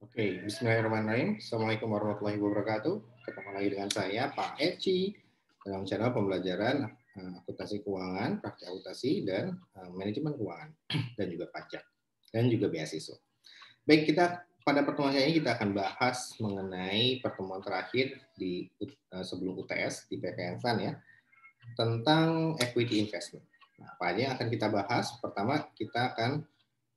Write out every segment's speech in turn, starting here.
Oke, bismillahirrahmanirrahim. Assalamualaikum warahmatullahi wabarakatuh. Ketemu lagi dengan saya, Pak Eci, dalam channel pembelajaran akuntansi keuangan, praktik akuntansi, dan manajemen keuangan, dan juga pajak, dan juga beasiswa. Baik, pada pertemuan ini kita akan bahas mengenai pertemuan terakhir di sebelum UTS di PKN Fund ya, tentang equity investment. Nah, apa aja yang akan kita bahas? Pertama, kita akan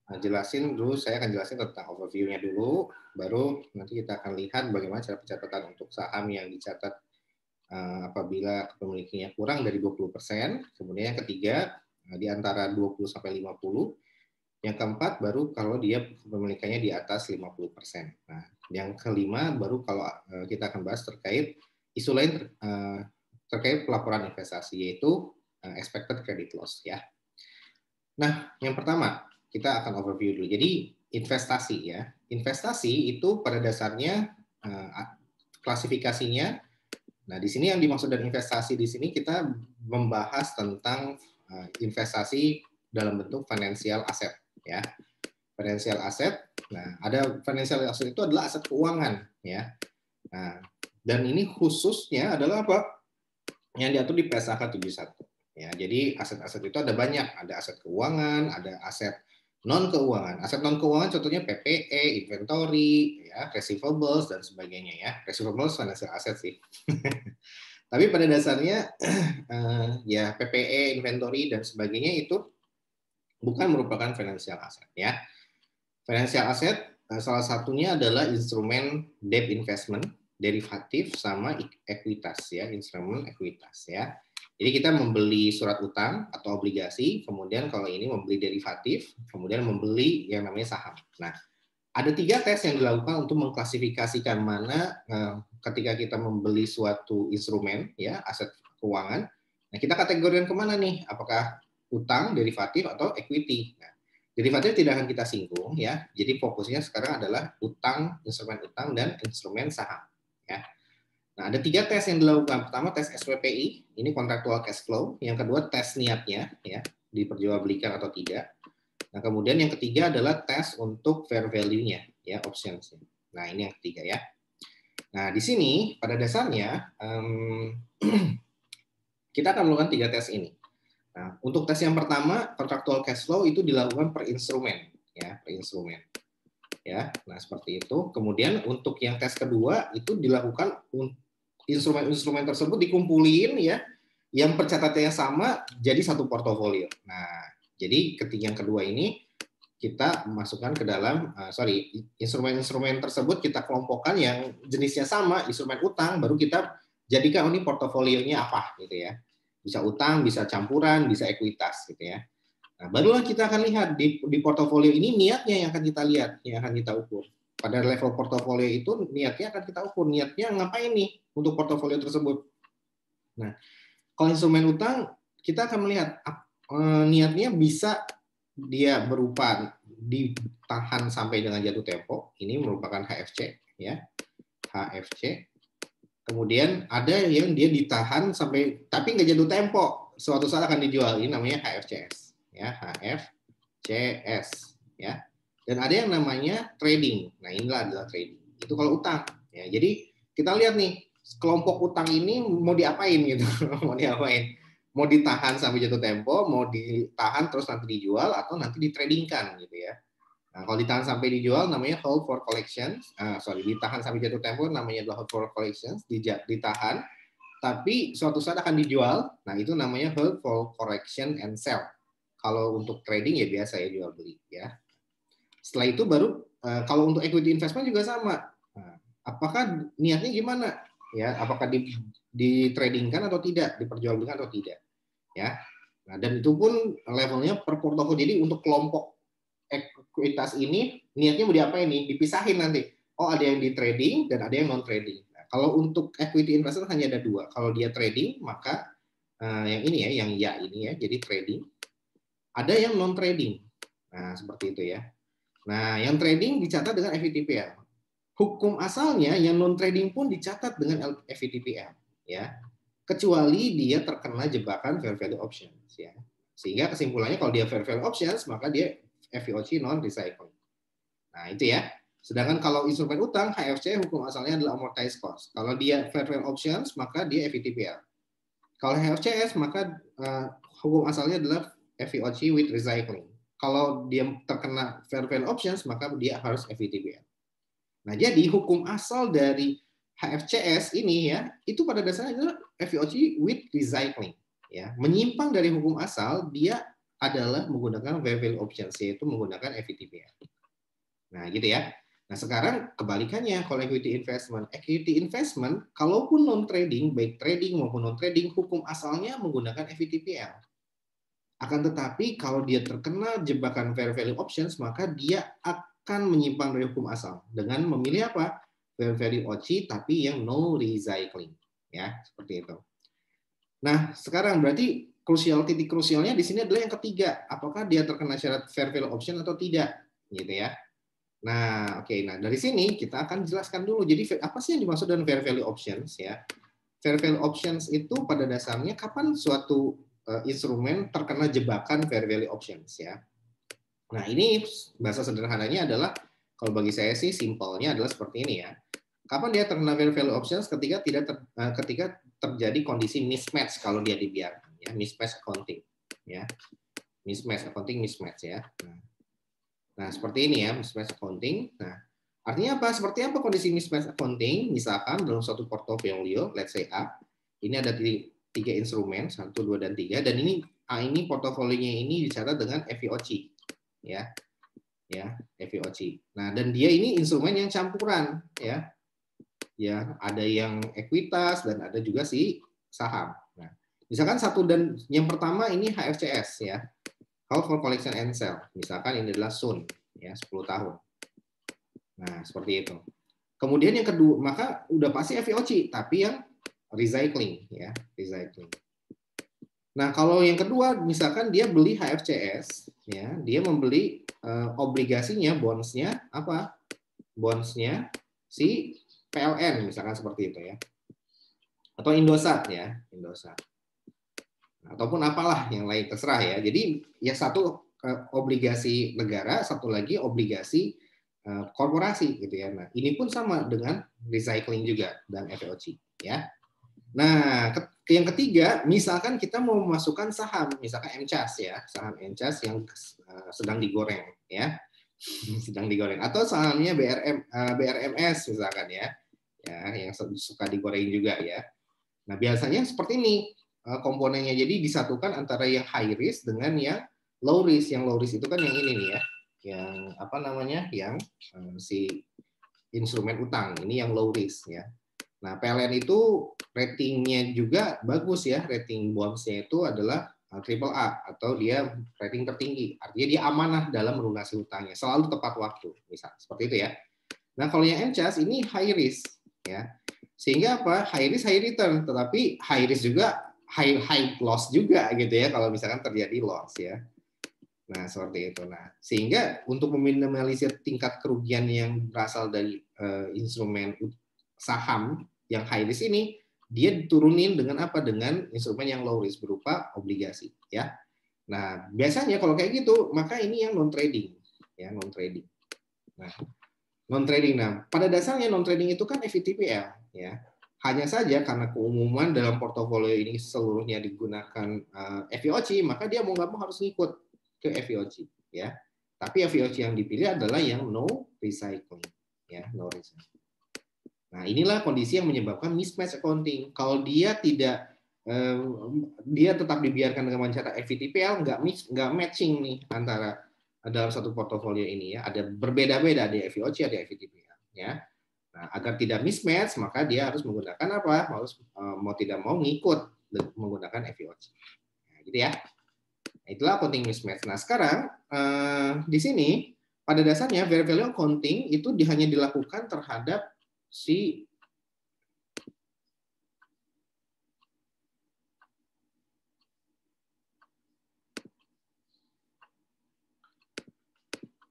saya akan jelasin tentang overview-nya dulu, baru nanti kita akan lihat bagaimana cara pencatatan untuk saham yang dicatat apabila kepemilikannya kurang dari 20%. Kemudian yang ketiga, di antara 20 sampai 50. Yang keempat, baru kalau dia kepemilikannya di atas 50%. Nah, yang kelima, baru kalau kita akan bahas terkait isu lain terkait pelaporan investasi, yaitu expected credit loss ya. Nah, yang pertama, kita akan overview dulu. Jadi investasi ya. Investasi itu pada dasarnya klasifikasinya. Nah, di sini yang dimaksud dari investasi di sini kita membahas tentang investasi dalam bentuk financial asset ya. Financial asset. Nah, ada financial asset itu adalah aset keuangan ya. Nah, dan ini khususnya adalah apa? Yang diatur di PSAK 71. Ya, jadi aset-aset itu ada banyak, ada aset keuangan, ada aset non keuangan. Aset non keuangan contohnya PPE, inventory, ya, receivables dan sebagainya ya. Receivables financial asset sih. Tapi pada dasarnya ya PPE, inventory dan sebagainya itu bukan merupakan financial asset ya. Financial asset salah satunya adalah instrumen debt investment, derivatif sama ekuitas ya, instrumen ekuitas ya. Jadi kita membeli surat utang atau obligasi, kemudian kalau ini membeli derivatif, kemudian membeli yang namanya saham. Nah, ada 3 tes yang dilakukan untuk mengklasifikasikan mana ketika kita membeli suatu instrumen ya, aset keuangan. Nah, kita kategorikan kemana nih? Apakah utang, derivatif atau equity? Nah, derivatif tidak akan kita singgung ya. Jadi fokusnya sekarang adalah utang, instrumen utang dan instrumen saham ya. Nah, ada 3 tes yang dilakukan. Pertama, tes SWPI, ini contractual cash flow. Yang kedua, tes niatnya, ya, diperjualbelikan atau tidak. Nah, kemudian yang ketiga adalah tes untuk fair value-nya, ya, options. Nah, ini yang ketiga ya. Nah, di sini pada dasarnya kita akan melakukan 3 tes ini. Nah, untuk tes yang pertama, contractual cash flow itu dilakukan per instrumen, ya, per instrumen. Ya, nah seperti itu. Kemudian untuk yang tes kedua itu dilakukan instrumen-instrumen tersebut dikumpulin ya, yang percatatannya sama jadi satu portofolio. Nah, jadi ketika yang kedua ini kita masukkan ke dalam instrumen-instrumen tersebut kita kelompokkan yang jenisnya sama, instrumen utang, baru kita jadikan ini portofolionya apa gitu ya. Bisa utang, bisa campuran, bisa ekuitas gitu ya. Nah, barulah kita akan lihat di portofolio ini niatnya yang akan kita lihat, yang akan kita ukur. Pada level portofolio itu niatnya akan kita ukur, niatnya ngapain nih untuk portofolio tersebut. Nah, kalau instrumen utang kita akan melihat niatnya bisa dia berupa ditahan sampai dengan jatuh tempo, ini merupakan HFC ya, HFC. Kemudian ada yang dia ditahan sampai tapi nggak jatuh tempo, suatu saat akan dijual, ini namanya HFCS ya, HFCS ya. Dan ada yang namanya trading. Nah, inilah adalah trading. Itu kalau utang ya. Jadi kita lihat nih kelompok utang ini mau diapain gitu. Mau diapain? Mau ditahan sampai jatuh tempo, mau ditahan terus nanti dijual atau nanti ditradingkan gitu ya. Nah, kalau ditahan sampai dijual namanya hold for collection. Ditahan sampai jatuh tempo namanya adalah hold for collections, ditahan tapi suatu saat akan dijual. Nah, itu namanya hold for correction and sell. Kalau untuk trading ya biasa ya jual beli ya. Setelah itu baru kalau untuk equity investment juga sama. Nah, apakah niatnya gimana? Ya, apakah di tradingkan atau tidak, diperjualbelikan atau tidak? Ya. Nah, dan itu pun levelnya per portofolio. Jadi untuk kelompok ekuitas ini niatnya mau diapain nih? Dipisahin nanti. Oh, ada yang di trading dan ada yang non trading. Nah, kalau untuk equity investor hanya ada 2. Kalau dia trading maka yang ini ya, yang ya ini ya, jadi trading. Ada yang non trading. Nah, seperti itu ya. Nah, yang trading dicatat dengan FVTPL. Hukum asalnya yang non trading pun dicatat dengan FVTPL ya. Kecuali dia terkena jebakan fair value options ya. Sehingga kesimpulannya kalau dia fair value options maka dia FVOC non recycle. Nah, itu ya. Sedangkan kalau instrumen utang, HFC hukum asalnya adalah amortized cost. Kalau dia fair value options, maka dia FVTPL. Kalau HFCS, maka hukum asalnya adalah FVOC with recycling. Kalau dia terkena fair value options, maka dia harus FVTPL. Nah, jadi hukum asal dari HFCS ini ya, itu pada dasarnya adalah FVOC with recycling. Ya, menyimpang dari hukum asal, dia adalah menggunakan fair value options, yaitu menggunakan FVTPL. Nah, gitu ya. Nah, sekarang kebalikannya kalau equity investment. Equity investment, kalaupun non-trading, baik trading maupun non-trading, hukum asalnya menggunakan FVTPL. Akan tetapi, kalau dia terkena jebakan fair value options, maka dia akan menyimpang dari hukum asal. Dengan memilih apa? Fair value OC, tapi yang no recycling. Ya, seperti itu. Nah, sekarang berarti titik krusialnya di sini adalah yang ketiga. Apakah dia terkena syarat fair value option atau tidak? Gitu ya. Nah, oke. Nah, dari sini kita akan jelaskan dulu. Jadi apa sih yang dimaksud dengan fair value options ya? Fair value options itu pada dasarnya kapan suatu instrumen terkena jebakan fair value options ya. Nah, ini bahasa sederhananya adalah kalau bagi saya sih simpelnya adalah seperti ini ya. Kapan dia terkena fair value options ketika ketika terjadi kondisi mismatch kalau dia dibiarkan ya, mismatch accounting ya. Mismatch accounting mismatch ya. Nah, seperti ini ya, mismatch accounting. Nah, artinya apa? Seperti apa kondisi mismatch accounting? Misalkan dalam suatu portofolio, let's say A, ini ada tiga instrumen, 1, 2, dan 3, dan ini A ini portofolionya ini dicatat dengan FVOC. Ya, FVOC. Nah, dan dia ini instrumen yang campuran, ya. Ya, ada yang ekuitas dan ada juga si saham. Nah, misalkan yang pertama ini HFCS ya. Hold for collection and sell. Misalkan ini adalah SUN, ya 10 tahun. Nah, seperti itu. Kemudian yang kedua, maka udah pasti FVOC, tapi yang recycling, ya, recycling. Nah, kalau yang kedua, misalkan dia beli HFCS, ya, dia membeli obligasinya, bonds-nya apa? Bonds-nya si PLN, misalkan seperti itu ya. Atau Indosat ya, Indosat. Ataupun apalah yang lain terserah ya. Jadi ya satu obligasi negara, satu lagi obligasi korporasi gitu ya. Nah, ini pun sama dengan recycling juga dan FVOC ya. Nah, yang ketiga, misalkan kita mau memasukkan saham, misalkan MCAS ya, saham MCAS yang sedang digoreng ya. Sedang digoreng atau sahamnya BRMS misalkan ya. Ya, yang suka digoreng juga ya. Nah, biasanya seperti ini komponennya. Jadi disatukan antara yang high risk dengan yang low risk. Yang low risk itu kan yang ini nih ya, yang apa namanya, yang si instrumen utang. Ini yang low risk ya. Nah, PLN itu ratingnya juga bagus ya. Rating bonds-nya itu adalah triple A atau dia rating tertinggi. Artinya dia amanah dalam melunasi hutangnya, selalu tepat waktu. Misal seperti itu ya. Nah, kalau yang MCAS ini high risk ya. Sehingga apa? High risk high return, tetapi high risk juga high loss juga gitu ya kalau misalkan terjadi loss ya. Nah, seperti itu. Nah, sehingga untuk meminimalisir tingkat kerugian yang berasal dari instrumen saham yang high risk ini, dia diturunin dengan apa? Dengan instrumen yang low risk berupa obligasi ya. Nah, biasanya kalau kayak gitu, maka ini yang non trading ya, non trading. Nah, non trading. Nah, pada dasarnya non trading itu kan FVTPL ya. Hanya saja karena keumuman dalam portofolio ini seluruhnya digunakan FVOC, maka dia mau nggak mau harus ngikut ke FVOC ya. Tapi FVOC yang dipilih adalah yang no recycling ya, no recycling. Nah, inilah kondisi yang menyebabkan mismatch accounting. Kalau dia tetap dibiarkan dengan cara FVTPL, nggak matching nih antara dalam satu portofolio ini ya. Ada berbeda-beda, ada FVOC, ada FVTPL ya. Nah, agar tidak mismatch, maka dia harus menggunakan apa? Harus mau tidak mau ngikut menggunakan FVOC. Nah, gitu ya. Nah, itulah accounting mismatch. Nah, sekarang di sini pada dasarnya fair value accounting itu hanya dilakukan terhadap si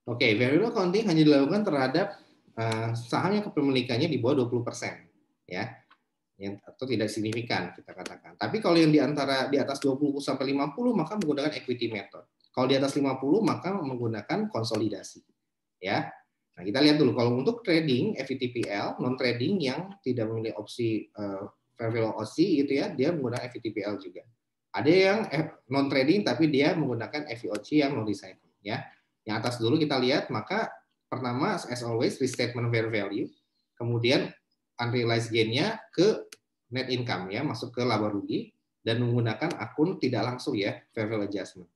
fair value accounting hanya dilakukan terhadap saham yang kepemilikannya di bawah 20%, ya. Atau tidak signifikan kita katakan. Tapi kalau yang di atas 20 sampai 50 maka menggunakan equity method. Kalau di atas 50 maka menggunakan konsolidasi. Ya. Nah, kita lihat dulu kalau untuk trading FVTPL, non trading yang tidak memilih opsi fair value OC gitu ya, dia menggunakan FVTPL juga. Ada yang non trading tapi dia menggunakan FVOC yang non recycling ya. Yang atas dulu kita lihat, maka pertama as always restatement fair value, kemudian unrealized gain-nya ke net income ya, masuk ke laba rugi dan menggunakan akun tidak langsung ya, fair value adjustment.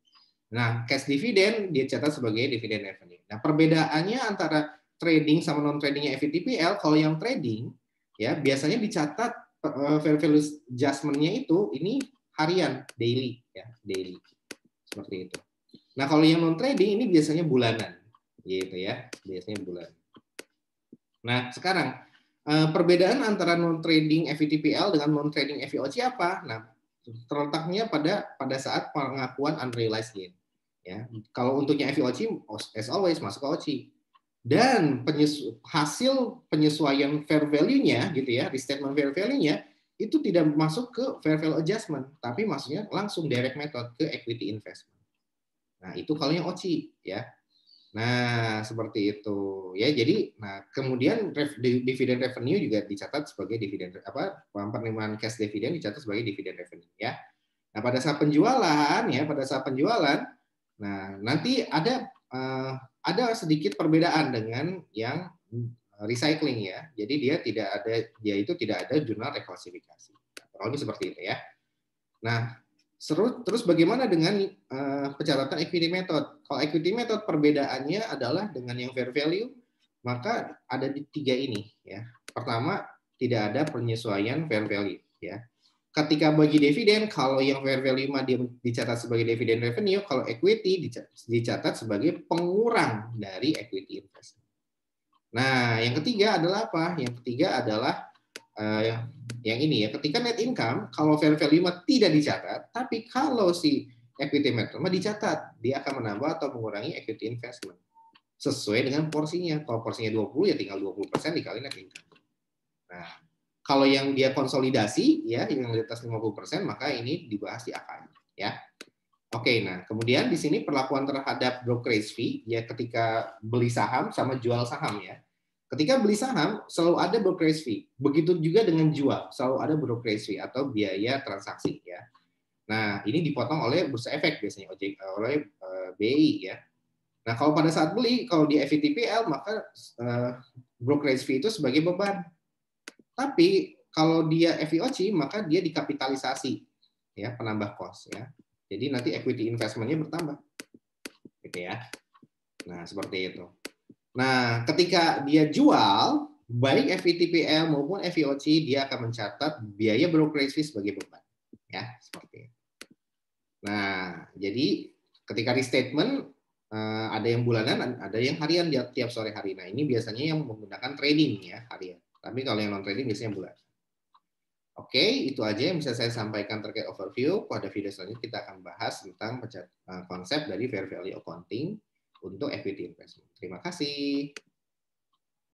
Nah, cash dividend dia catat sebagai dividend revenue. Nah, perbedaannya antara trading sama non tradingnya FVTPL, kalau yang trading ya biasanya dicatat fair value adjustment-nya itu ini harian, daily ya, daily. Seperti itu. Nah, kalau yang non trading ini biasanya bulanan gitu ya, biasanya bulanan. Nah, sekarang perbedaan antara non trading FVTPL dengan non trading FVOC apa? Nah, terletaknya pada saat pengakuan unrealized gain. Ya, kalau untuknya FVOC, as always masuk ke OC. Dan hasil penyesuaian fair value-nya gitu ya, restatement fair value-nya itu tidak masuk ke fair value adjustment, tapi maksudnya langsung direct method ke equity investment. Nah, itu kalau yang OC ya. Nah, seperti itu ya. Jadi, nah kemudian dividen revenue juga dicatat sebagai dividen penerimaan cash dividen dicatat sebagai dividen revenue ya. Nah, pada saat penjualan ya, nah nanti ada sedikit perbedaan dengan yang recycling ya. Jadi dia itu tidak ada jurnal reklasifikasi. Kurang lebih seperti itu ya. Nah, terus bagaimana dengan pencatatan equity method? Kalau equity method perbedaannya adalah dengan yang fair value, maka ada di 3 ini ya. Pertama, tidak ada penyesuaian fair value ya. Ketika bagi dividen, kalau yang fair value dia dicatat sebagai dividen revenue, kalau equity dicatat sebagai pengurang dari equity investment. Nah, yang ketiga adalah apa? Yang ketiga adalah yang ini ya, ketika net income kalau fair value tidak dicatat, tapi kalau si equity method dicatat, dia akan menambah atau mengurangi equity investment sesuai dengan porsinya. Kalau porsinya 20 ya tinggal 20% dikali net income. Nah, kalau yang dia konsolidasi ya yang di atas 50%, maka ini dibahas di AK ya. Oke, nah kemudian di sini perlakuan terhadap brokerage fee ya ketika beli saham sama jual saham ya. Ketika beli saham selalu ada brokerage fee. Begitu juga dengan jual, selalu ada brokerage fee atau biaya transaksi ya. Nah, ini dipotong oleh bursa efek biasanya oleh BI ya. Nah, kalau pada saat beli kalau di FVTPL maka brokerage fee itu sebagai beban. Tapi kalau dia FVOC maka dia dikapitalisasi ya, penambah cost ya. Jadi nanti equity investment-nya bertambah. Gitu ya. Nah, seperti itu. Nah, ketika dia jual, baik FVTPL maupun FVOC, dia akan mencatat biaya brokerage fee sebagai beban. Ya, seperti itu. Nah, jadi ketika restatement, ada yang bulanan, ada yang harian tiap sore hari. Nah, ini biasanya yang menggunakan trading ya, harian. Tapi kalau yang non-trading biasanya bulan. Oke, itu aja yang bisa saya sampaikan terkait overview. Pada video selanjutnya kita akan bahas tentang konsep dari fair value accounting untuk equity investment. Terima kasih.